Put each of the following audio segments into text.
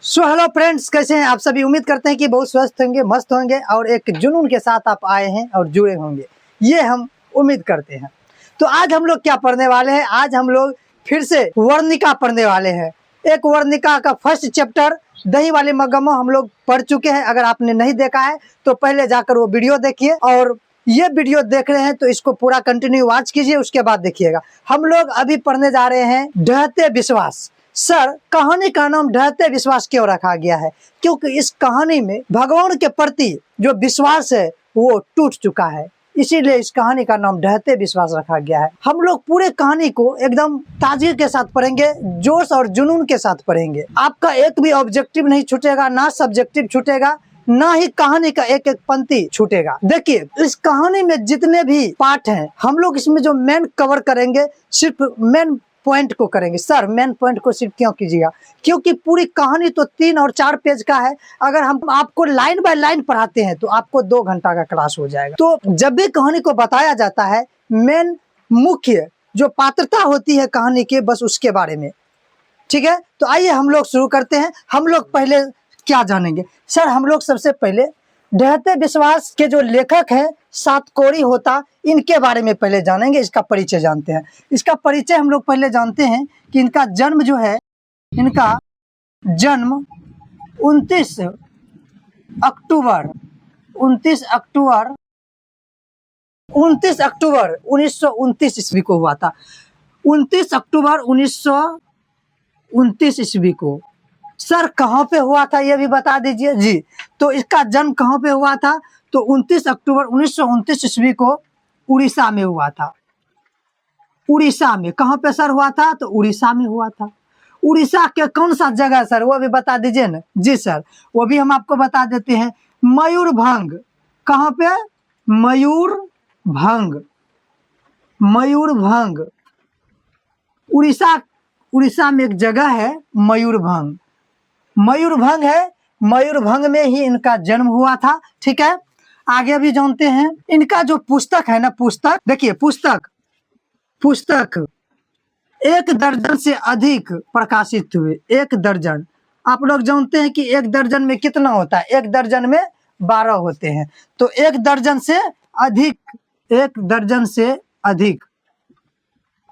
So hello friends, कैसे हैं आप सभी। उम्मीद करते हैं कि बहुत स्वस्थ होंगे, मस्त होंगे और एक जुनून के साथ आप आए हैं और जुड़े होंगे, ये हम उम्मीद करते हैं। तो आज हम लोग क्या पढ़ने वाले हैं, आज हम लोग फिर से वर्णिका पढ़ने वाले हैं। एक वर्णिका का फर्स्ट चैप्टर दही वाली मगम्मा हम लोग पढ़ चुके हैं। अगर आपने नहीं देखा है तो पहले जाकर वो वीडियो देखिए, और ये वीडियो देख रहे हैं तो इसको पूरा कंटिन्यू वॉच कीजिए, उसके बाद देखिएगा। हम लोग अभी पढ़ने जा रहे हैं ढहते विश्वास। सर, कहानी का नाम ढहते विश्वास क्यों रखा गया है? क्योंकि इस कहानी में भगवान के प्रति जो विश्वास है वो टूट चुका है, इसीलिए इस कहानी का नाम ढहते विश्वास रखा गया है। हम लोग पूरे कहानी को एकदम ताजगी के साथ पढ़ेंगे, जोश और जुनून के साथ पढ़ेंगे। आपका एक भी ऑब्जेक्टिव नहीं छूटेगा, ना सब्जेक्टिव छूटेगा, ना ही कहानी का एक एक पंक्ति छूटेगा। देखिए, इस कहानी में जितने भी पार्ट हैं, हम लोग इसमें जो मेन कवर करेंगे सिर्फ मेन पॉइंट को करेंगे। सर, मेन पॉइंट को सिर्फ क्यों कीजिएगा? क्योंकि पूरी कहानी तो 3 और 4 पेज का है। अगर हम आपको लाइन बाय लाइन पढ़ाते हैं तो आपको 2 घंटा का क्लास हो जाएगा। तो जब भी कहानी को बताया जाता है, मेन मुख्य जो पात्रता होती है कहानी के, बस उसके बारे में, ठीक है। तो आइए हम लोग शुरू करते हैं। हम लोग पहले क्या जानेंगे? सर, हम लोग सबसे पहले ढहते विश्वास के जो लेखक हैं सातकोरी होता, इनके बारे में पहले जानेंगे, इसका परिचय जानते हैं। इसका परिचय हम लोग पहले जानते हैं कि इनका जन्म जो है, इनका जन्म 29 अक्टूबर 1929 ईस्वी को हुआ था। 29 अक्टूबर 1929 ईस्वी को। सर, कहाँ पे हुआ था ये भी बता दीजिए जी। तो इसका जन्म कहाँ पे हुआ था? तो 29 अक्टूबर 1929 ईस्वी को उड़ीसा में हुआ था। उड़ीसा में कहाँ पे सर हुआ था? तो उड़ीसा में हुआ था। उड़ीसा के कौन सा जगह सर, वो भी बता दीजिए ना। जी सर, वो भी हम आपको बता देते हैं। मयूरभंग। कहाँ पे? मयूरभंग। मयूरभंग उड़ीसा में एक जगह है मयूरभंग। मयूरभंग है, मयूरभंग में ही इनका जन्म हुआ था, ठीक है। आगे भी जानते हैं। इनका जो पुस्तक है ना, पुस्तक देखिए, पुस्तक 1 दर्जन से अधिक प्रकाशित हुए। 1 दर्जन। आप लोग जानते हैं कि 1 दर्जन में कितना होता है? 1 दर्जन में 12 होते हैं। तो 1 दर्जन से अधिक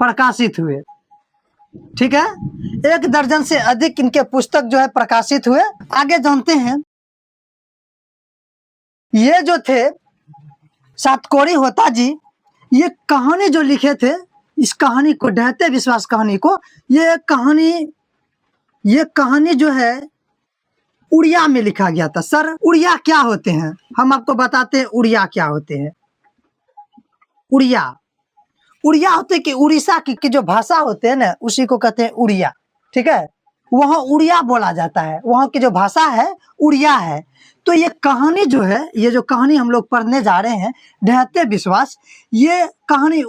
प्रकाशित हुए, ठीक है। 1 दर्जन से अधिक इनके पुस्तक जो है प्रकाशित हुए। आगे जानते हैं, ये जो थे सातकोरी होता जी, ये कहानी जो लिखे थे, इस कहानी को, ढहते विश्वास कहानी को, ये कहानी जो है उड़िया में लिखा गया था। सर, उड़िया क्या होते हैं? हम आपको बताते हैं उड़िया क्या होते हैं। उड़िया होते हैं कि उड़ीसा की जो भाषा होते हैं ना, उसी को कहते हैं उड़िया, ठीक है। वहाँ उड़िया बोला जाता है, वहाँ की जो भाषा है उड़िया है। तो ये कहानी जो है, ये जो कहानी हम लोग पढ़ने जा रहे हैं ढहते विश्वास, ये कहानी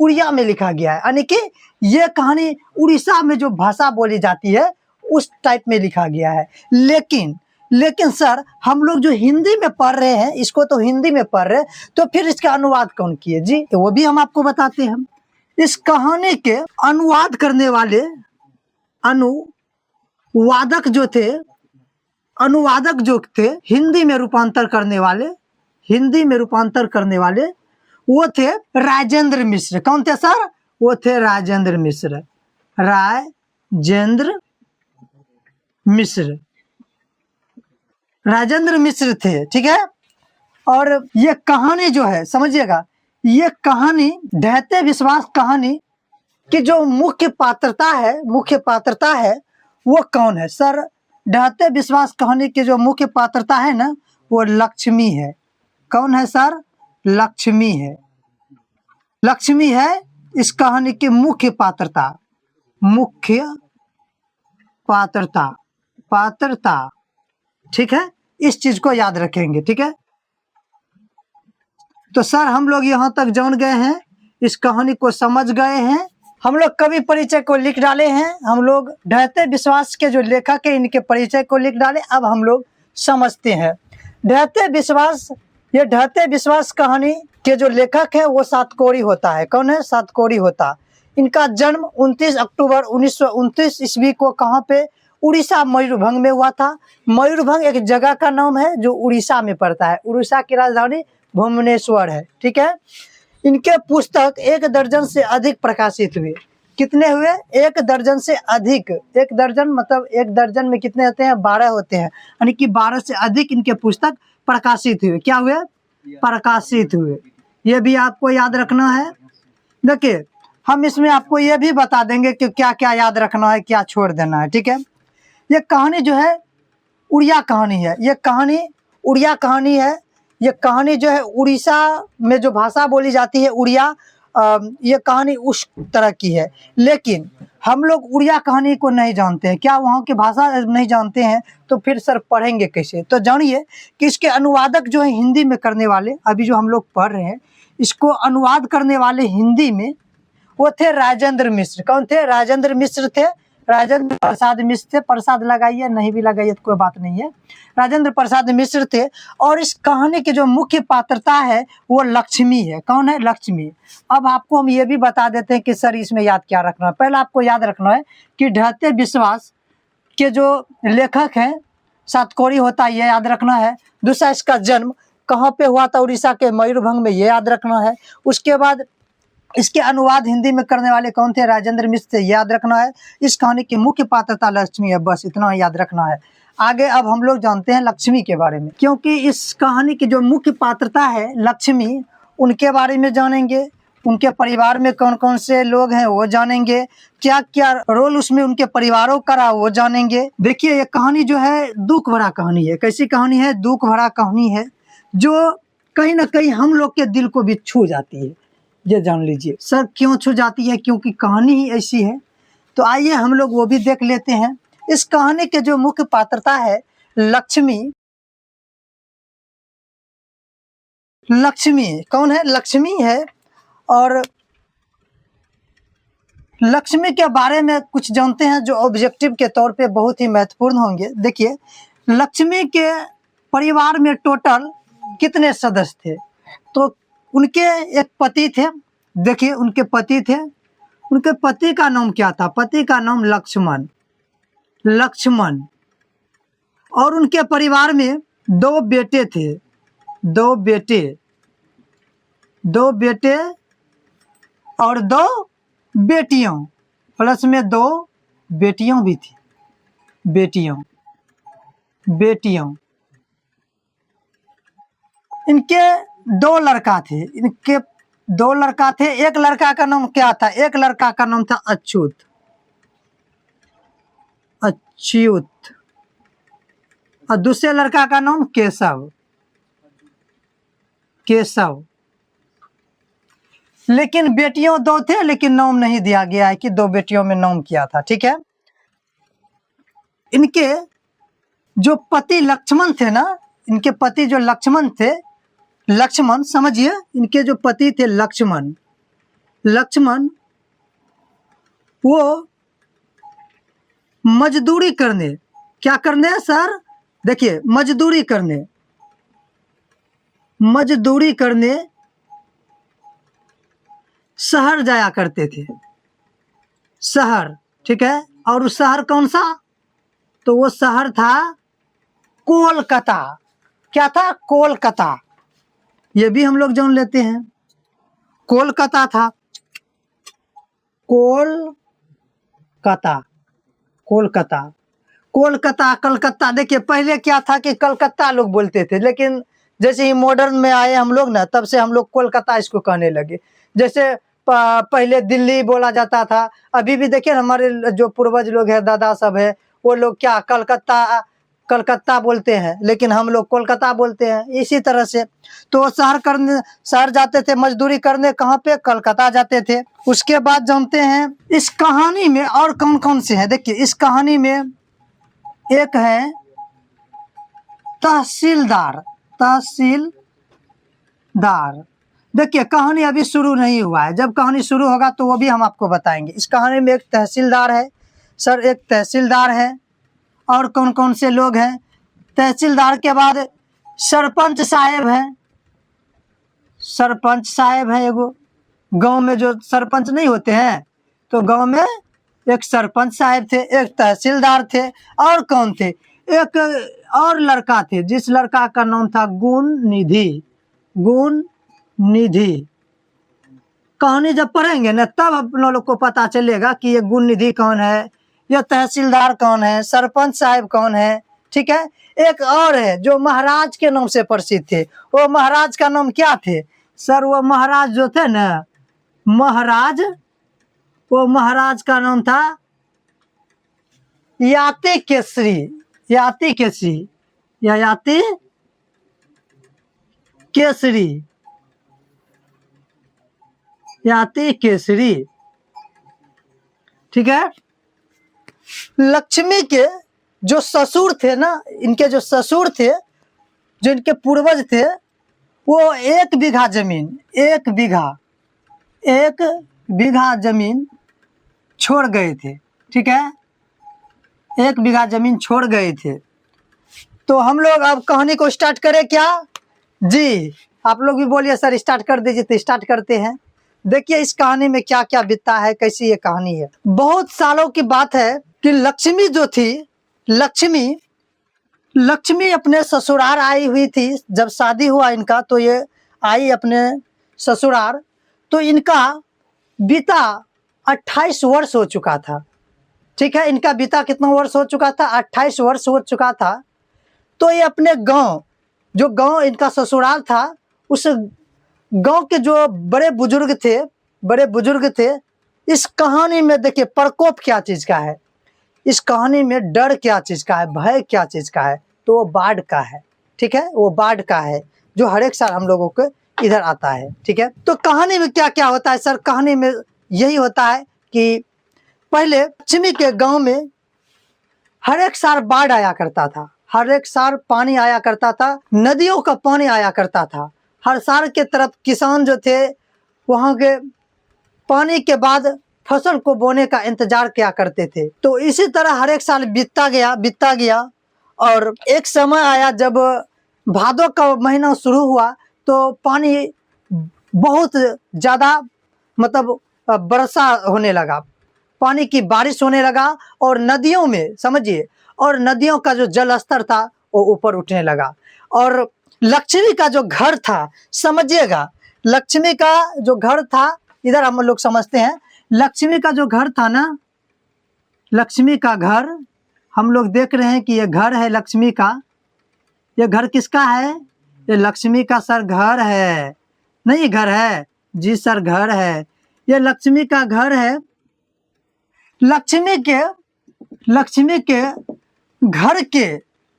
उड़िया में लिखा गया है। यानी कि ये कहानी उड़ीसा में जो भाषा बोली जाती है उस टाइप में लिखा गया है। लेकिन सर, हम लोग जो हिंदी में पढ़ रहे हैं, इसको तो हिंदी में पढ़ रहे हैं, तो फिर इसका अनुवाद कौन किए जी? तो वो भी हम आपको बताते हैं। इस कहानी के अनुवाद करने वाले अनुवादक जो थे, हिंदी में रूपांतर करने वाले वो थे राजेंद्र मिश्र। कौन थे सर? वो थे राजेंद्र मिश्र थे, ठीक है। और ये कहानी जो है, समझिएगा, ये कहानी ढहते विश्वास कहानी की जो मुख्य पात्रता है वो कौन है? सर, ढहते विश्वास कहानी की जो मुख्य पात्रता है ना, वो लक्ष्मी है। कौन है सर? लक्ष्मी है इस कहानी की मुख्य पात्रता, ठीक है। इस चीज को याद रखेंगे, ठीक है। तो सर, हम लोग यहाँ तक जान गए हैं, इस कहानी को समझ गए हैं। हम लोग कवि परिचय को लिख डाले हैं, हम लोग ढहते विश्वास के जो लेखक है इनके परिचय को लिख डाले। अब हम लोग समझते हैं ढहते विश्वास कहानी के जो लेखक है वो सातकोरी होता है। कौन है? सातकोरी होता। इनका जन्म 29 अक्टूबर 1929 ईस्वी को कहाँ पे? उड़ीसा मयूरभंज में हुआ था। मयूरभंज एक जगह का नाम है जो उड़ीसा में पड़ता है। उड़ीसा की राजधानी भुवनेश्वर है, ठीक है। इनके पुस्तक 1 दर्जन से अधिक प्रकाशित हुए। कितने हुए? 1 दर्जन से अधिक। 1 दर्जन मतलब 1 दर्जन में कितने होते हैं? 12 होते हैं, यानी कि 12 से अधिक इनके पुस्तक प्रकाशित हुए। क्या हुए? प्रकाशित हुए। ये भी आपको याद रखना है। देखिए, हम इसमें आपको ये भी बता देंगे कि क्या क्या याद रखना है, क्या छोड़ देना है, ठीक है। ये कहानी जो है उड़िया कहानी है। ये कहानी उड़िया कहानी है। ये कहानी जो है उड़ीसा में जो भाषा बोली जाती है उड़िया, ये कहानी उस तरह की है। लेकिन हम लोग उड़िया कहानी को नहीं जानते हैं। क्या वहाँ की भाषा नहीं जानते हैं तो फिर सर पढ़ेंगे कैसे? तो जानिए कि इसके अनुवादक जो है हिंदी में करने वाले, अभी जो हम लोग पढ़ रहे हैं इसको अनुवाद करने वाले हिंदी में, वो थे राजेंद्र मिश्र। कौन थे? राजेंद्र मिश्र थे। राजेंद्र प्रसाद मिश्र थे। प्रसाद लगाइए, नहीं भी लगाइए तो कोई बात नहीं है। राजेंद्र प्रसाद मिश्र थे। और इस कहानी की जो मुख्य पात्रता है वो लक्ष्मी है। कौन है? लक्ष्मी। अब आपको हम ये भी बता देते हैं कि सर इसमें याद क्या रखना है। पहले आपको याद रखना है कि ढहते विश्वास के जो लेखक हैं सातकोरी होता है, ये याद रखना है। दूसरा, इसका जन्म कहाँ पे हुआ था? उड़ीसा के मयूरभंज में, ये याद रखना है। उसके बाद इसके अनुवाद हिंदी में करने वाले कौन थे? राजेंद्र मिश्र थे, याद रखना है। इस कहानी की मुख्य पात्रता लक्ष्मी है, बस इतना याद रखना है। आगे अब हम लोग जानते हैं लक्ष्मी के बारे में, क्योंकि इस कहानी की जो मुख्य पात्रता है लक्ष्मी, उनके बारे में जानेंगे। उनके परिवार में कौन कौन से लोग हैं वो जानेंगे। क्या क्या रोल उसमें उनके परिवारों का रहा वो जानेंगे। देखिए, ये कहानी जो है दुख भरा कहानी है। कैसी कहानी है? दुख भरा कहानी है, जो कहीं ना कहीं हम लोग के दिल को भी छू जाती है। ये जान लीजिए। सर क्यों छू जाती है? क्योंकि कहानी ही ऐसी है। तो आइए हम लोग वो भी देख लेते हैं। इस कहानी के जो मुख्य पात्रता है लक्ष्मी। लक्ष्मी कौन है? लक्ष्मी है। और लक्ष्मी के बारे में कुछ जानते हैं जो ऑब्जेक्टिव के तौर पे बहुत ही महत्वपूर्ण होंगे। देखिए, लक्ष्मी के परिवार में टोटल कितने सदस्य थे? तो उनके एक पति थे। देखिए, उनके पति थे। उनके पति का नाम क्या था? पति का नाम लक्ष्मण। लक्ष्मण। और उनके परिवार में 2 बेटे थे। 2 बेटे। 2 बेटे और 2 बेटियों, प्लस में 2 बेटियों भी थी। बेटियों। इनके 2 लड़का थे। इनके 2 लड़का थे। एक लड़का का नाम क्या था? एक लड़का का नाम था अच्युत। अच्युत। और दूसरे लड़का का नाम केशव। केशव। लेकिन बेटियों 2 थे, लेकिन नाम नहीं दिया गया है कि 2 बेटियों में नाम किया था, ठीक है। इनके जो पति लक्ष्मण थे ना, इनके पति जो लक्ष्मण थे, लक्ष्मण समझिए, इनके जो पति थे लक्ष्मण, वो मजदूरी करने, क्या करने सर? देखिए, मजदूरी करने शहर जाया करते थे। शहर, ठीक है। और वो शहर कौन सा? तो वो शहर था कोलकाता। क्या था? कोलकाता। ये भी हम लोग जान लेते हैं। कोलकाता था। कोलकाता। कोलकाता। कोलकाता, कलकत्ता। देखिए, पहले क्या था कि कलकत्ता लोग बोलते थे, लेकिन जैसे ही मॉडर्न में आए हम लोग ना, तब से हम लोग कोलकाता इसको कहने लगे। जैसे पहले दिल्ली बोला जाता था। अभी भी देखिए, हमारे जो पूर्वज लोग हैं, दादा सब है, वो लोग क्या कलकत्ता बोलते हैं, लेकिन हम लोग कोलकाता बोलते हैं। इसी तरह से तो शहर जाते थे मजदूरी करने। कहाँ पे? कलकत्ता जाते थे। उसके बाद जानते हैं इस कहानी में और कौन कौन से हैं। देखिए, इस कहानी में एक है तहसीलदार। देखिए, कहानी अभी शुरू नहीं हुआ है। जब कहानी शुरू होगा तो वो भी हम आपको बताएंगे। इस कहानी में एक तहसीलदार है सर, एक तहसीलदार है। और कौन कौन से लोग हैं? तहसीलदार के बाद सरपंच साहेब हैं। सरपंच साहेब है एगो। गांव में जो सरपंच नहीं होते हैं, तो गांव में एक सरपंच साहब थे, एक तहसीलदार थे, और कौन थे, एक और लड़का थे जिस लड़का का नाम था गुण निधि। गुण निधि कहानी जब पढ़ेंगे ना तब आप लोग को पता चलेगा कि ये गुण निधि कौन है, ये तहसीलदार कौन है, सरपंच साहब कौन है। ठीक है, एक और है जो महाराज के नाम से प्रसिद्ध थे। वो महाराज का नाम क्या थे सर? वो महाराज जो थे ना, महाराज, वो महाराज का नाम था याति केसरी। याति केसरी या याति केसरी, याति केसरी। ठीक है, लक्ष्मी के जो ससुर थे ना, इनके जो ससुर थे, जो इनके पूर्वज थे, वो 1 बीघा जमीन, 1 बीघा जमीन छोड़ गए थे। ठीक है, 1 बीघा जमीन छोड़ गए थे। तो हम लोग अब कहानी को स्टार्ट करें क्या? जी, आप लोग भी बोलिए सर स्टार्ट कर दीजिए। तो स्टार्ट करते हैं। देखिए इस कहानी में क्या क्या बीता है, कैसी ये कहानी है। बहुत सालों की बात है कि लक्ष्मी जो थी, लक्ष्मी अपने ससुराल आई हुई थी। जब शादी हुआ इनका तो ये आई अपने ससुराल। तो इनका बीता 28 वर्ष हो चुका था। ठीक है, इनका बीता कितना वर्ष हो चुका था? 28 वर्ष हो चुका था। तो ये अपने गांव, जो गांव इनका ससुराल था, उस गांव के जो बड़े बुजुर्ग थे। इस कहानी में देखिए प्रकोप क्या चीज का है, इस कहानी में डर क्या चीज का है, भय क्या चीज का है? तो वो बाढ़ का है। ठीक है, वो बाढ़ का है जो हर एक साल हम लोगों को इधर आता है। ठीक है, तो कहानी में क्या क्या होता है सर? कहानी में यही होता है कि पहले लक्ष्मी के गांव में हर एक साल बाढ़ आया करता था, हर एक साल पानी आया करता था, नदियों का पानी आया करता था। हर साल के तरफ किसान जो थे वहाँ के पानी के बाद फसल को बोने का इंतजार किया करते थे। तो इसी तरह हर एक साल बीतता गया और एक समय आया जब भादों का महीना शुरू हुआ तो पानी बहुत ज़्यादा मतलब वर्षा होने लगा, पानी की बारिश होने लगा और नदियों में समझिए, और नदियों का जो जल स्तर था वो ऊपर उठने लगा। और लक्ष्मी का जो घर था, समझिएगा, लक्ष्मी का जो घर था, इधर हम लोग समझते हैं, लक्ष्मी का जो घर था ना, लक्ष्मी का घर हम लोग देख रहे हैं कि ये घर है लक्ष्मी का। ये घर किसका है? ये लक्ष्मी का सर घर है। नहीं घर है जी सर, घर है। ये लक्ष्मी का घर है। लक्ष्मी के घर के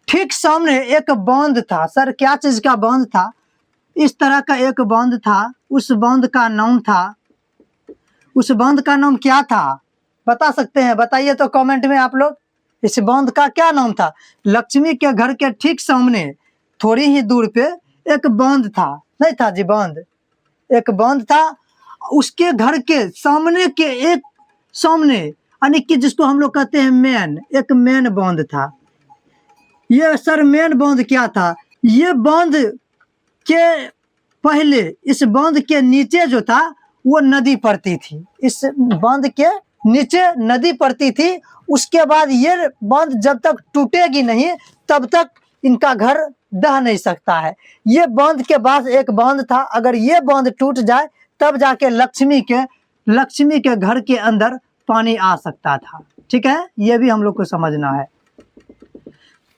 ठीक सामने एक बांध था। सर क्या चीज का बांध था? इस तरह का एक बांध था। उस बांध का नाम क्या था? बता सकते हैं? बताइए तो कमेंट में आप लोग। इस बांध का क्या नाम था? लक्ष्मी के घर के ठीक सामने थोड़ी ही दूर पे एक बांध था। नहीं था जी बांध? एक बांध था। उसके घर के सामने के एक सामने, यानी कि जिसको हम लोग कहते हैं मेन, एक मेन बांध था। ये सर मेन बांध क्या था? ये बांध के पहले इस बांध के नीचे जो था वो नदी पड़ती थी। इस बांध के नीचे नदी पड़ती थी। उसके बाद ये बांध जब तक टूटेगी नहीं तब तक इनका घर दह नहीं सकता है। ये बांध के बाद एक बांध था, अगर ये बांध टूट जाए तब जाके लक्ष्मी के घर के अंदर पानी आ सकता था। ठीक है, ये भी हम लोग को समझना है।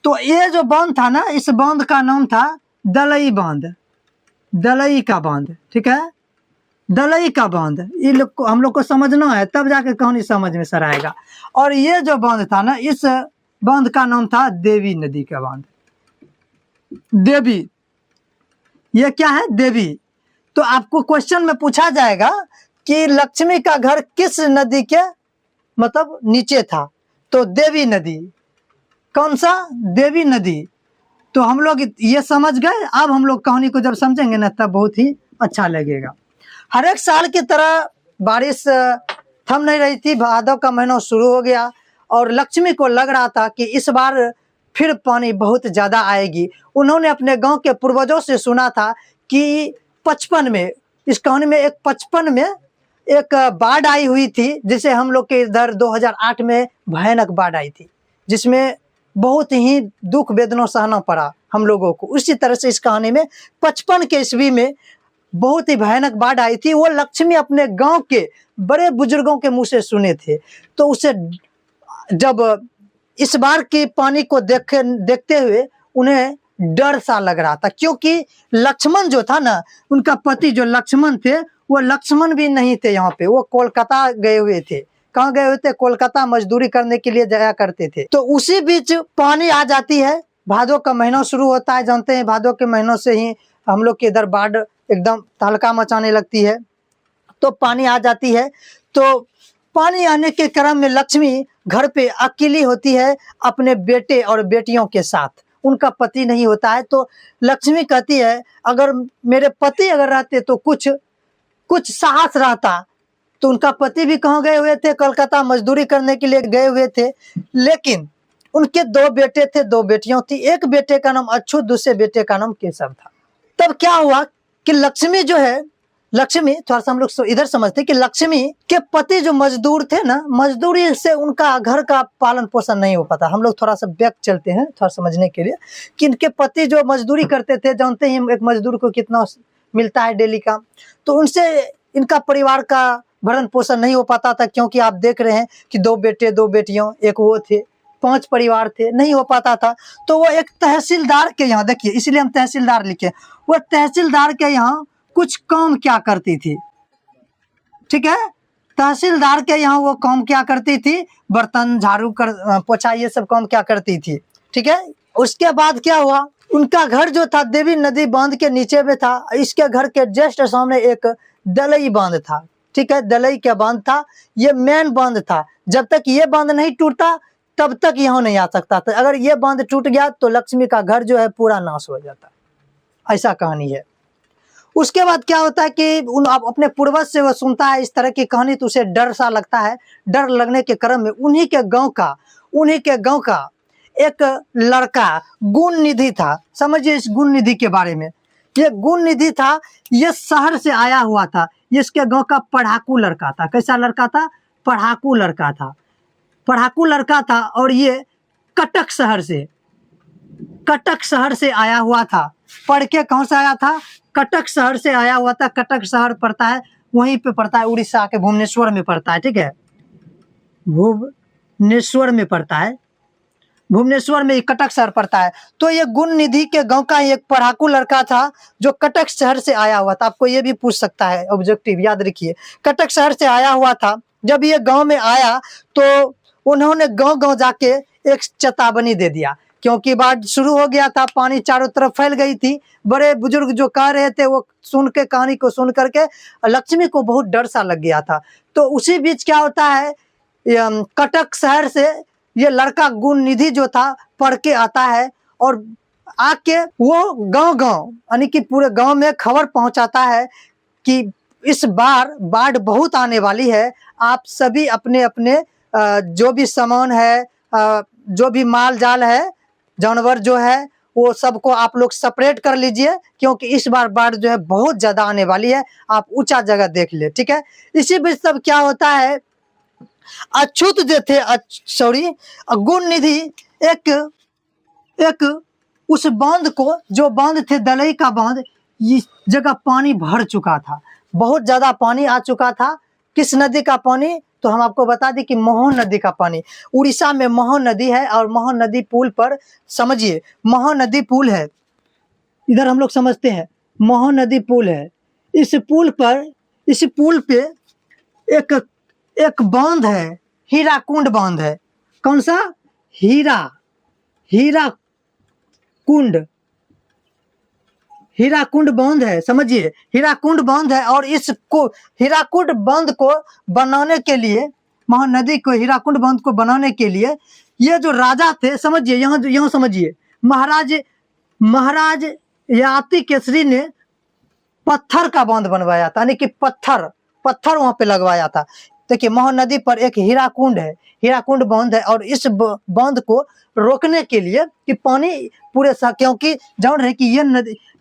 तो ये जो बांध था ना, इस बांध का नाम था दलई बांध, दलई का बांध। ठीक है, दलई का बांध। ये लोग को हम लोग को समझना है, तब जाके कहानी समझ में सर आएगा। और ये जो बांध था ना, इस बांध का नाम था देवी नदी का बांध। देवी, ये क्या है? देवी। तो आपको क्वेश्चन में पूछा जाएगा कि लक्ष्मी का घर किस नदी के मतलब नीचे था? तो देवी नदी। कौन सा? देवी नदी। तो हम लोग ये समझ गए। अब हम लोग कहानी को जब समझेंगे ना तब बहुत ही अच्छा लगेगा। हर एक साल की तरह बारिश थम नहीं रही थी। भादों का महीना शुरू हो गया और लक्ष्मी को लग रहा था कि इस बार फिर पानी बहुत ज़्यादा आएगी। उन्होंने अपने गांव के पूर्वजों से सुना था कि 55 में, इस कहानी में एक 55 में एक बाढ़ आई हुई थी, जिसे हम लोग के इधर 2008 में भयानक बाढ़ आई थी, जिसमें बहुत ही दुख वेदना सहना पड़ा हम लोगों को। उसी तरह से इस कहानी में 55 के ईस्वी में बहुत ही भयानक बाढ़ आई थी। वो लक्ष्मी अपने गांव के बड़े बुजुर्गों के मुंह से सुने थे। तो उसे जब इस बार के पानी को देखते हुए उन्हें डर सा लग रहा था, क्योंकि लक्ष्मण जो था ना, उनका पति जो लक्ष्मण थे, वो लक्ष्मण भी नहीं थे यहाँ पे, वो कोलकाता गए हुए थे। कहाँ गए हुए थे? कोलकाता मजदूरी करने के लिए जाया करते थे। तो उसी बीच पानी आ जाती है। भादों का महीना शुरू होता है, जानते हैं भादों के महीनों से ही हम लोग के इधर बाढ़ एकदम तहलका मचाने लगती है। तो पानी आ जाती है। तो पानी आने के क्रम में लक्ष्मी घर पे अकेली होती है अपने बेटे और बेटियों के साथ। उनका पति नहीं होता है। तो लक्ष्मी कहती है, अगर मेरे पति अगर रहते तो कुछ साहस रहता। तो उनका पति भी कहाँ गए हुए थे? कलकत्ता मजदूरी करने के लिए गए हुए थे। लेकिन उनके 2 बेटे थे, 2 बेटियां थी। एक बेटे का नाम अच्युत, दूसरे बेटे का नाम केशव था। तब क्या हुआ कि लक्ष्मी जो है, लक्ष्मी थोड़ा सा हम लोग इधर समझते कि लक्ष्मी के पति जो मजदूर थे ना, मजदूरी से उनका घर का पालन पोषण नहीं हो पाता। हम लोग थोड़ा सा बैक चलते हैं थोड़ा समझने के लिए कि इनके पति जो मजदूरी करते थे, जानते हैं एक मजदूर को कितना मिलता है डेली का। तो उनसे इनका परिवार का भरण पोषण नहीं हो पाता था, क्योंकि आप देख रहे हैं कि 2 बेटे 2 बेटियों, एक वो थे, 5 परिवार थे, नहीं हो पाता था। तो वो एक तहसीलदार के यहाँ, देखिए इसलिए हम तहसीलदार लिखे, वो तहसीलदार के यहाँ कुछ काम क्या करती थी, ठीक है? तहसीलदार के यहाँ वो काम क्या करती थी? बर्तन झाड़ू कर पोछा ये सब काम क्या करती थी, ठीक है? उसके बाद क्या हुआ, उनका घर जो था देवी नदी बांध के नीचे में था। इसके घर के जस्ट सामने एक दलई बांध था, ठीक है? दलई का बांध था, ये मेन बांध था। जब तक ये बांध नहीं टूटा तब तक यहाँ नहीं आ सकता था। अगर ये बांध टूट गया तो लक्ष्मी का घर जो है पूरा नाश हो जाता। ऐसा कहानी है। उसके बाद क्या होता है कि अपने पूर्वज से वो सुनता है इस तरह की कहानी, तो उसे डर सा लगता है। डर लगने के क्रम में उन्हीं के गांव का एक लड़का गुण निधि था। समझिए इस गुण निधि के बारे में। ये गुण निधि था, ये शहर से आया हुआ था। इसके गांव का पढ़ाकू लड़का था। कैसा लड़का था? पढ़ाकू लड़का था। पढ़ाकू लड़का था और ये कटक शहर से आया हुआ था। पढ़ के कहाँ से आया था? कटक शहर से आया हुआ था। कटक शहर पड़ता है, वहीं पे पड़ता है, उड़ीसा के भुवनेश्वर में पड़ता है, ठीक है? भुवनेश्वर में पड़ता है, भुवनेश्वर में कटक शहर पड़ता है। तो ये गुण निधि के गांव का एक पढ़ाकू लड़का था जो कटक शहर से आया हुआ था। आपको ये भी पूछ सकता है ऑब्जेक्टिव, याद रखिए, कटक शहर से आया हुआ था। जब ये गांव में आया तो उन्होंने गांव जाके एक चेतावनी दे दिया, क्योंकि बाढ़ शुरू हो गया था, पानी चारों तरफ फैल गई थी। बड़े बुजुर्ग जो कह रहे थे वो सुन के, कहानी को सुन करके लक्ष्मी को बहुत डर सा लग गया था। तो उसी बीच क्या होता है, कटक शहर से ये लड़का गुण निधि जो था पढ़ के आता है और आके वो गांव यानी कि पूरे गांव में खबर पहुंचाता है कि इस बार बाढ़ बहुत आने वाली है। आप सभी अपने अपने जो भी सामान है, जो भी माल जाल है, जानवर जो है, वो सबको आप लोग सेपरेट कर लीजिए, क्योंकि इस बार बाढ़ जो है बहुत ज्यादा आने वाली है। आप ऊंचा जगह देख ले, ठीक है? इसी बीच तब क्या होता है, अछूत जो थे, गुण निधि एक उस बांध को, जो बांध थे दलई का बांध, इस जगह पानी भर चुका था, बहुत ज्यादा पानी आ चुका था। किस नदी का पानी? तो हम आपको बता दें कि मोहन नदी का पानी। उड़ीसा में मोहन नदी है और मोहन नदी पुल पर, समझिए मोहन नदी पुल है, इधर हम लोग समझते हैं मोहन नदी पुल है। इस पुल पे एक बांध है, हीराकुंड बांध है। कौन सा? हीराकुंड बांध है, समझिए हीराकुंड बांध है। और इसको हीराकुंड बांध को बनाने के लिए, महानदी को हीराकुंड बांध को बनाने के लिए ये जो राजा थे, समझिए यहाँ समझिए, महाराज याति केसरी ने पत्थर का बांध बनवाया था, यानी कि पत्थर वहां पे लगवाया था। देखिए महानदी पर एक हीराकुंड है, हीराकुंड बांध है। और इस बांध को रोकने के लिए कि पानी पूरे, क्योंकि जान रहे कि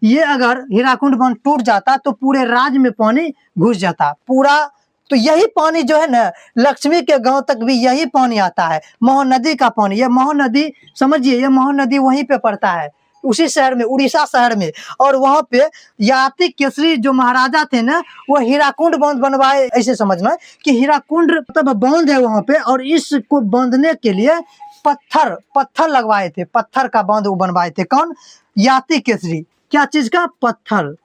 ये अगर हीराकुंड बांध टूट जाता तो पूरे राज्य में पानी घुस जाता, पूरा तो यही पानी जो है ना लक्ष्मी के गांव तक भी यही पानी आता है, मोहन नदी का पानी। ये मोहन नदी समझिए, ये मोहन नदी वहीं पे पड़ता है, उसी शहर में, उड़ीसा शहर में। और वहां पे याति केसरी जो महाराजा थे ना, वो हीराकुंड बांध बनवाए। ऐसे समझना कि हीराकुंड मतलब बांध है वहां पे, और इसको बांधने के लिए पत्थर लगवाए थे, पत्थर का बांध वो बनवाए थे। कौन? याति केसरी। क्या चीज का? पत्थर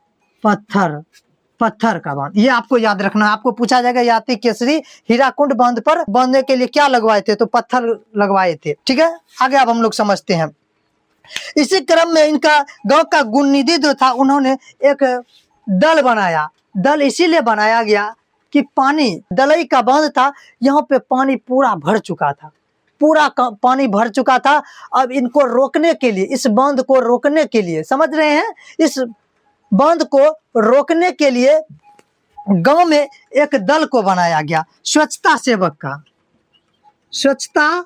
का बांध। ये आपको याद रखना है। आपको पूछा जाएगा याति केसरी हीराकुंड बांध पर बांधने के लिए क्या लगवाए थे, तो पत्थर लगवाए थे। ठीक है, आगे अब हम लोग समझते हैं। इसी क्रम में इनका गांव का गुणनिधि जो था, उन्होंने एक दल बनाया। दल इसीलिए बनाया गया कि पानी, दलई का बांध था, यहाँ पे पानी पूरा भर चुका था, पूरा पानी भर चुका था। अब इनको रोकने के लिए, इस बांध को रोकने के लिए, समझ रहे हैं, इस बांध को रोकने के लिए गांव में एक दल को बनाया गया, स्वच्छता सेवक का। स्वच्छता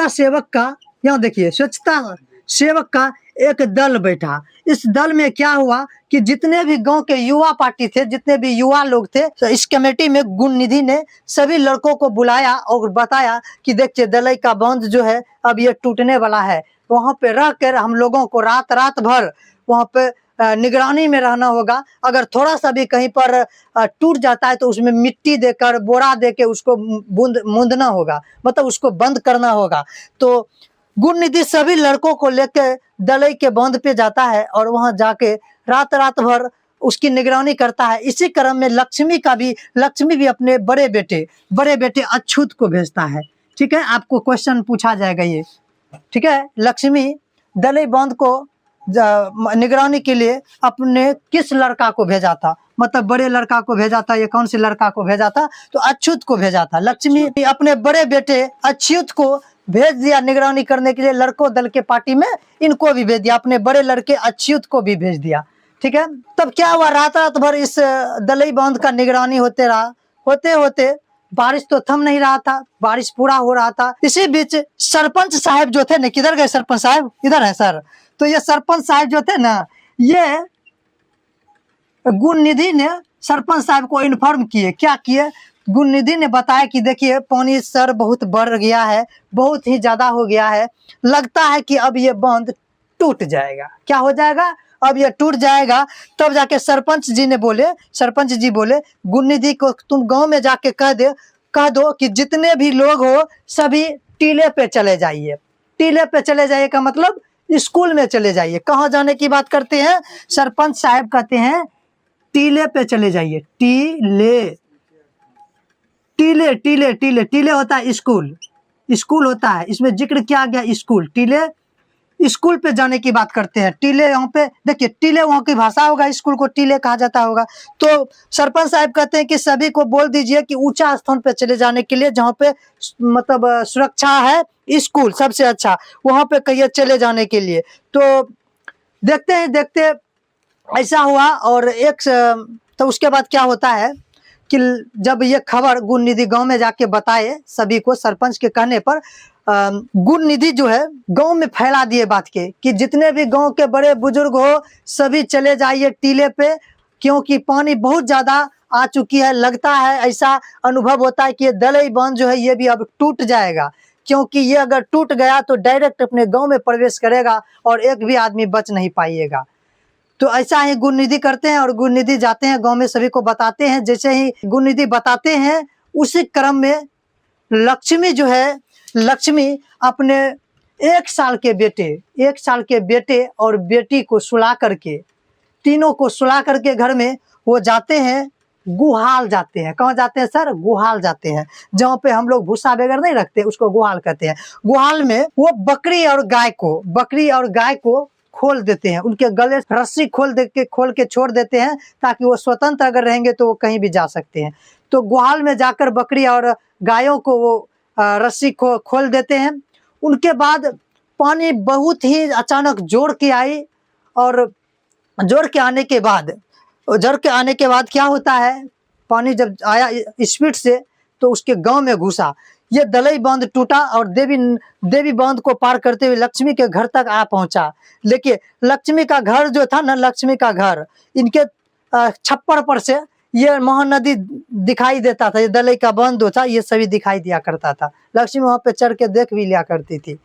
सेवक का, यहाँ देखिए, स्वच्छता सेवक का एक दल बैठा। इस दल में क्या हुआ कि जितने भी गांव के युवा पार्टी थे, जितने भी युवा लोग थे, तो इस कमेटी में गुणनिधि ने सभी लड़कों को बुलाया और बताया कि देखिए दलई का बांध जो है अब ये टूटने वाला है। वहां पे रह कर हम लोगों को रात भर वहां पे निगरानी में रहना होगा। अगर थोड़ा सा भी कहीं पर टूट जाता है तो उसमें मिट्टी देकर, बोरा देके उसको मूंदना होगा, मतलब उसको बंद करना होगा। तो गुणनिधि सभी लड़कों को लेकर दलई के बांध पे जाता है और वहां जाके रात भर उसकी निगरानी करता है। इसी क्रम में लक्ष्मी भी अपने बड़े बेटे अच्युत को भेजता है। ठीक है, आपको क्वेश्चन पूछा जाएगा ये। ठीक है, लक्ष्मी दलई बांध को निगरानी के लिए अपने किस लड़का को भेजा था, मतलब बड़े लड़का को भेजा था। ये कौन से लड़का को भेजा था? तो अच्युत को भेजा था। लक्ष्मी अपने बड़े बेटे अच्युत को भेज दिया निगरानी करने के लिए। लड़कों दल के पार्टी में इनको भी भेज दिया, अपने बड़े लड़के अच्युत को भी भेज दिया। ठीक है, तब क्या हुआ, रात भर इस दलई बांध का निगरानी होते रहा। होते बारिश तो थम नहीं रहा था, बारिश पूरा हो रहा था। इसी बीच सरपंच साहब जो थे ना, किधर गए सरपंच साहब? इधर है सर। तो ये सरपंच साहब जो थे ना, ये गुणनिधि ने सरपंच साहब को इन्फॉर्म किए। क्या किए? गुणनिधि ने बताया कि देखिए पानी सर बहुत बढ़ गया है, बहुत ही ज्यादा हो गया है, लगता है कि अब ये बांध टूट जाएगा। क्या हो जाएगा? अब ये टूट जाएगा। तब जाके सरपंच जी बोले गुणनिधि को तुम गांव में जाके कह दो कि जितने भी लोग हो सभी टीले पे चले जाइए। टीले पे चले जाइए का मतलब स्कूल में चले जाइए। कहाँ जाने की बात करते हैं? सरपंच साहब कहते हैं टीले पे चले जाइए। टीले होता है स्कूल होता है, इसमें जिक्र किया गया स्कूल। टीले स्कूल पे जाने की बात करते हैं। टीले यहाँ पे देखिए, टीले वहाँ की भाषा होगा, स्कूल को टीले कहा जाता होगा। तो सरपंच साहब कहते हैं कि सभी को बोल दीजिए कि ऊंचा स्थान पे चले जाने के लिए, जहाँ पे मतलब सुरक्षा है, स्कूल सबसे अच्छा, वहां पे कहिए चले जाने के लिए। तो देखते ऐसा हुआ। और तो उसके बाद क्या होता है कि जब ये खबर गुणनिधि गांव में जाके बताए सभी को, सरपंच के कहने पर गुणनिधि जो है गांव में फैला दिए बात के कि जितने भी गांव के बड़े बुजुर्ग हो सभी चले जाइए टीले पे, क्योंकि पानी बहुत ज्यादा आ चुकी है। लगता है, ऐसा अनुभव होता है कि ये दलई बांध जो है ये भी अब टूट जाएगा, क्योंकि ये अगर टूट गया तो डायरेक्ट अपने गांव में प्रवेश करेगा और एक भी आदमी बच नहीं पाइएगा। तो ऐसा ही गुणनिधि करते हैं और गुणनिधि जाते हैं गांव में, सभी को बताते हैं। जैसे ही गुणनिधि बताते हैं उसी क्रम में लक्ष्मी अपने 1 साल के बेटे और बेटी को सुला करके, तीनों को सुला करके घर में वो जाते हैं, गुहाल जाते हैं। कहाँ जाते हैं सर? गुहाल जाते हैं, जहाँ पे हम लोग भूसा वगैरह नहीं रखते, उसको गुहाल कहते हैं। गुहाल में वो बकरी और गाय को खोल देते हैं, उनके गले रस्सी खोल के छोड़ देते हैं, ताकि वो स्वतंत्र अगर रहेंगे तो वो कहीं भी जा सकते हैं। तो गुहाल में जाकर बकरी और गायों को वो रस्सी खोल देते हैं। उनके बाद पानी बहुत ही अचानक जोर के आई, और जोर के आने के बाद क्या होता है, पानी जब आया स्पीड से तो उसके गांव में घुसा। ये दलई बांध टूटा और देवी बांध को पार करते हुए लक्ष्मी के घर तक आ पहुंचा। देखिए लक्ष्मी का घर जो था ना, लक्ष्मी का घर, इनके छप्पर पर से ये महानदी दिखाई देता था, ये दलई का बांध था, ये सभी दिखाई दिया करता था। लक्ष्मी वहाँ पे चढ़ के देख भी लिया करती थी।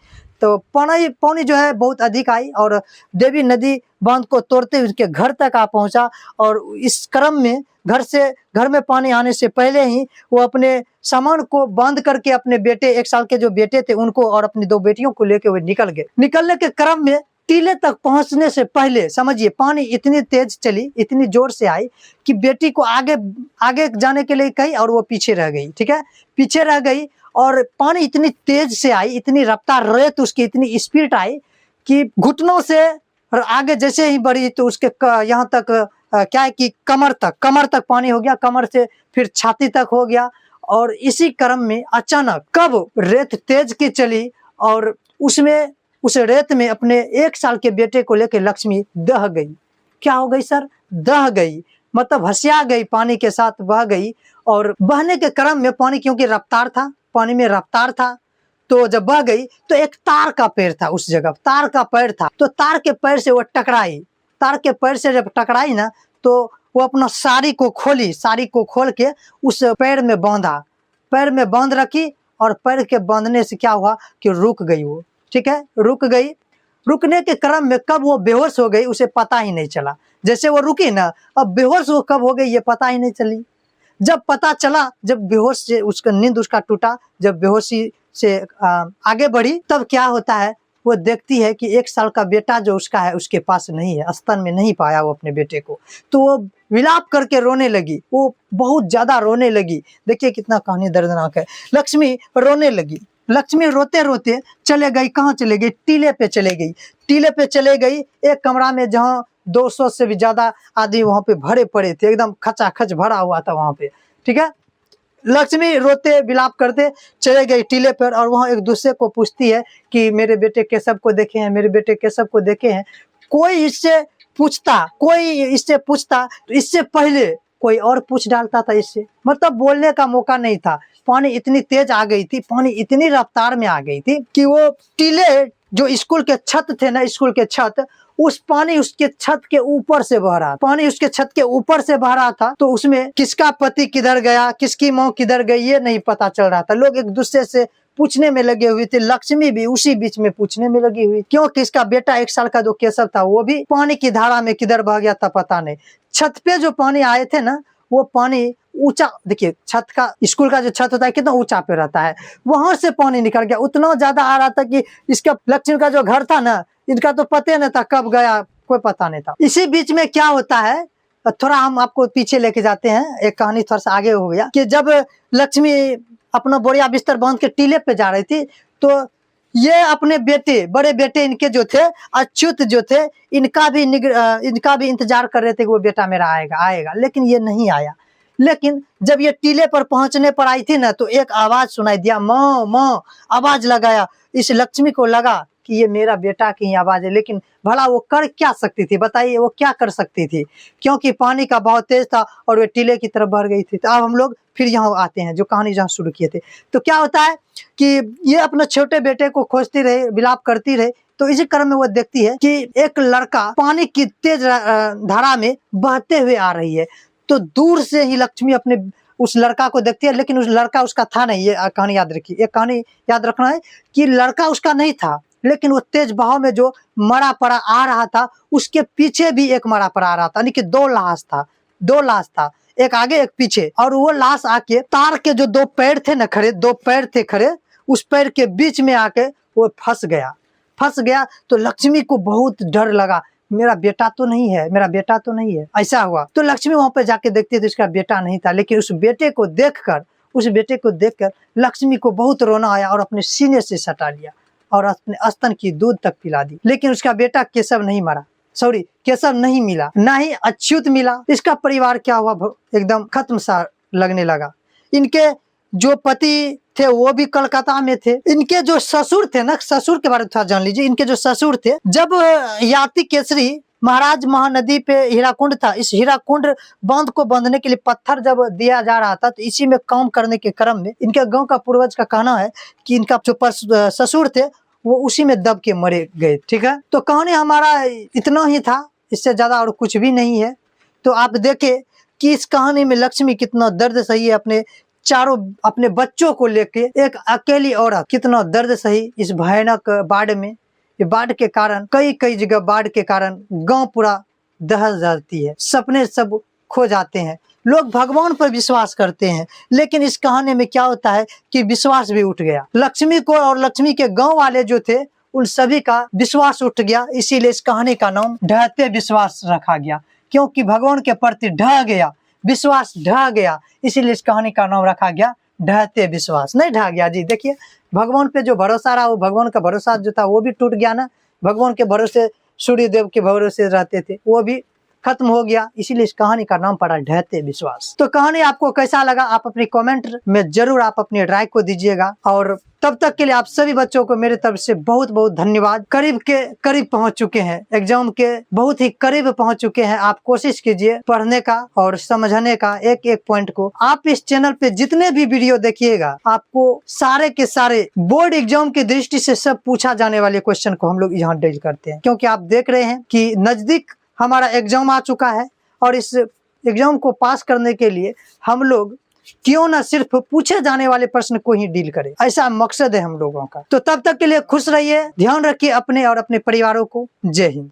तो पानी जो है बहुत अधिक आई और देवी नदी बांध को तोड़ते हुए उनके घर तक आ पहुंचा। और इस क्रम में घर में पानी आने से पहले ही वो अपने सामान को बांध करके अपने बेटे, 1 साल के जो बेटे थे उनको और अपनी 2 बेटियों को लेके वो निकल गए। निकलने के क्रम में टीले तक पहुंचने से पहले समझिए पानी इतनी तेज चली, इतनी जोर से आई कि बेटी को आगे जाने के लिए कही और वो पीछे रह गई। ठीक है, पीछे रह गई और पानी इतनी तेज से आई, इतनी रफ्तार, रेत उसकी इतनी स्पीड आई कि घुटनों से और आगे जैसे ही बढ़ी तो उसके यहाँ तक क्या है कि कमर तक पानी हो गया, कमर से फिर छाती तक हो गया। और इसी क्रम में अचानक कब रेत तेज की चली और उस रेत में अपने 1 साल के बेटे को लेकर लक्ष्मी दह गई। क्या हो गई सर? दह गई, मतलब हसिया गई, पानी के साथ बह गई। और बहने के क्रम में पानी क्योंकि रफ्तार था, पानी में रफ्तार था, तो जब बह गई तो एक तार का पेड़ था उस जगह, तार का पेड़ था, तो तार के पेड़ से वो टकराई। तार के पेड़ से जब टकराई ना तो वो अपना साड़ी को खोल के उस पेड़ में बांधा, पैर में बांध रखी। और पैर के बांधने से क्या हुआ कि रुक गई वो। ठीक है, रुक गई। रुकने के क्रम में कब वो बेहोश हो गई उसे पता ही नहीं चला। जैसे वो रुकी ना, अब बेहोश वो कब हो गई ये पता ही नहीं चली। जब पता चला, जब बेहोश से उसका नींद उसका टूटा, जब बेहोशी से आगे बढ़ी, तब क्या होता है, वो देखती है कि 1 साल का बेटा जो उसका है उसके पास नहीं है, स्तन में नहीं पाया वो अपने बेटे को। तो वो विलाप करके रोने लगी, वो बहुत ज्यादा रोने लगी। देखिए कितना कहानी दर्दनाक है। लक्ष्मी रोने लगी। लक्ष्मी रोते रोते चले गई, कहाँ चले गई? टीले पे चले गई। टीले पे चले गई एक कमरा में जहाँ 200 से भी ज्यादा आदमी वहां पे भरे पड़े थे, एकदम खचाखच भरा हुआ था वहां पे। ठीक है, लक्ष्मी रोते विलाप करते चले गई टीले पर और वहां एक दूसरे को पूछती है कि मेरे बेटे केशव को देखे हैं, मेरे बेटे केशव को देखे हैं। कोई इससे पूछता तो इससे पहले कोई और पूछ डालता था इससे, मतलब बोलने का मौका नहीं था। पानी इतनी तेज आ गई थी, पानी इतनी रफ्तार में आ गई थी कि वो टीले जो स्कूल के छत थे ना, स्कूल के छत, उस पानी उसके छत के ऊपर से बह रहा, पानी उसके छत के ऊपर से बह रहा था। तो उसमें किसका पति किधर गया, किसकी माँ किधर गई, ये नहीं पता चल रहा था। लोग एक दूसरे से पूछने में लगे हुए थे। लक्ष्मी भी उसी बीच में पूछने में लगी हुई, क्योंकि इसका बेटा 1 साल का जो केशव था वो भी पानी की धारा में किधर बह गया था पता नहीं। छत पे जो पानी आए थे ना, वो पानी ऊंचा, देखिए छत का, स्कूल का जो छत होता है कितना ऊंचा पे रहता है, वहां से पानी निकल गया। उतना ज्यादा आ रहा था कि इसका लक्ष्मी का जो घर था ना, इनका तो पता नहीं था कब गया, कोई पता नहीं था। इसी बीच में क्या होता है, थोड़ा हम आपको पीछे लेके जाते हैं, एक कहानी थोड़ा सा आगे हो गया कि जब लक्ष्मी अपना बोरिया बिस्तर बांध के टीले पे जा रही थी, तो ये अपने बेटे, बड़े बेटे इनके जो थे, अच्युत जो थे, इनका भी इंतजार कर रहे थे कि वो बेटा मेरा आएगा, लेकिन ये नहीं आया। लेकिन जब ये टीले पर पहुंचने पर आई थी ना, तो एक आवाज सुनाई दिया, माँ माँ, आवाज लगाया। इस लक्ष्मी को लगा कि ये मेरा बेटा की आवाज है, लेकिन भला वो कर क्या सकती थी, बताइए वो क्या कर सकती थी, क्योंकि पानी का बहाव तेज था और वे टीले की तरफ बढ़ गई थी। तो अब हम लोग फिर यहाँ आते हैं जो कहानी जहाँ शुरू किए थे। तो क्या होता है कि ये अपने छोटे बेटे को खोजती रहे, विलाप करती रहे। तो इसी क्रम में वो देखती है कि एक लड़का पानी की तेज धारा में बहते हुए आ रही है। तो दूर से ही लक्ष्मी अपने उस लड़का को देखती है, लेकिन उस लड़का उसका था नहीं। ये कहानी याद रखिए, एक कहानी याद रखना है कि लड़का उसका नहीं था, लेकिन वो तेज बहाव में जो मरा पड़ा आ रहा था, उसके पीछे भी एक मरा पड़ा आ रहा था, यानी कि 2 लाश था, एक आगे एक पीछे। और वो लाश आके तार के जो 2 पैर थे ना खड़े, 2 पैर थे खड़े, उस पैर के बीच में आके वो फंस गया। तो लक्ष्मी को बहुत डर लगा, मेरा बेटा तो नहीं है, ऐसा हुआ। तो लक्ष्मी वहां पे जाके देखती थी, उसका बेटा नहीं था। लेकिन उस बेटे को देखकर लक्ष्मी को बहुत रोना आया और अपने सीने से सटा लिया और अपने स्तन की दूध तक पिला दी। लेकिन उसका बेटा केशव नहीं मिला, ना ही अच्युत मिला। इसका परिवार क्या हुआ, एकदम खत्म सा लगने लगा। इनके जो पति थे वो भी कलकत्ता में थे। इनके जो ससुर थे ना, ससुर के बारे में थोड़ा जान लीजिए। इनके जो ससुर थे, जब याति केसरी महाराज महानदी पे हीराकुंड था, इस हीराकुंड बांध को बांधने के लिए पत्थर जब दिया जा रहा था, तो इसी में काम करने के क्रम में इनके गांव का पूर्वज का कहना है कि इनका जो ससुर थे वो उसी में दब के मरे गए। ठीक है, तो कहानी हमारा इतना ही था, इससे ज्यादा और कुछ भी नहीं है। तो आप देखें कि इस कहानी में लक्ष्मी कितना दर्द सही है अपने बच्चों को लेके। एक अकेली औरत कितना दर्द सही इस भयानक बाढ़ में। ये बाढ़ के कारण कई जगह बाढ़ के कारण गांव पूरा दहल जाती है, सपने सब खो जाते हैं। लोग भगवान पर विश्वास करते हैं, लेकिन इस कहानी में क्या होता है कि विश्वास भी उठ गया। लक्ष्मी को और लक्ष्मी के गांव वाले जो थे उन सभी का विश्वास उठ गया। इसीलिए इस कहानी का नाम ढहते विश्वास रखा गया, क्योंकि भगवान के प्रति ढह गया, विश्वास ढह गया, इसीलिए इस कहानी का नाम रखा गया ढहते विश्वास। नहीं ढह गया जी, देखिए भगवान पे जो भरोसा रहा, वो भगवान का भरोसा जो था वो भी टूट गया ना। भगवान के भरोसे, सूर्य देव के भरोसे रहते थे, वो भी खत्म हो गया। इसीलिए इस कहानी का नाम पड़ा ढहते विश्वास। तो कहानी आपको कैसा लगा, आप अपनी कमेंट में जरूर आप अपनी राय को दीजिएगा। और तब तक के लिए आप सभी बच्चों को मेरे तरफ से बहुत बहुत धन्यवाद। करीब के करीब पहुंच चुके हैं, एग्जाम के बहुत ही करीब पहुंच चुके हैं। आप कोशिश कीजिए पढ़ने का और समझने का एक एक पॉइंट को। आप इस चैनल पे जितने भी वीडियो देखिएगा, आपको सारे के सारे बोर्ड एग्जाम की दृष्टि से सब पूछा जाने वाले क्वेश्चन को हम लोग यहाँ डील करते हैं। क्योंकि आप देख रहे हैं कि नजदीक हमारा एग्जाम आ चुका है, और इस एग्जाम को पास करने के लिए हम लोग क्यों ना सिर्फ पूछे जाने वाले प्रश्न को ही डील करें, ऐसा मकसद है हम लोगों का। तो तब तक के लिए खुश रहिए, ध्यान रखिए अपने और अपने परिवारों को। जय हिंद।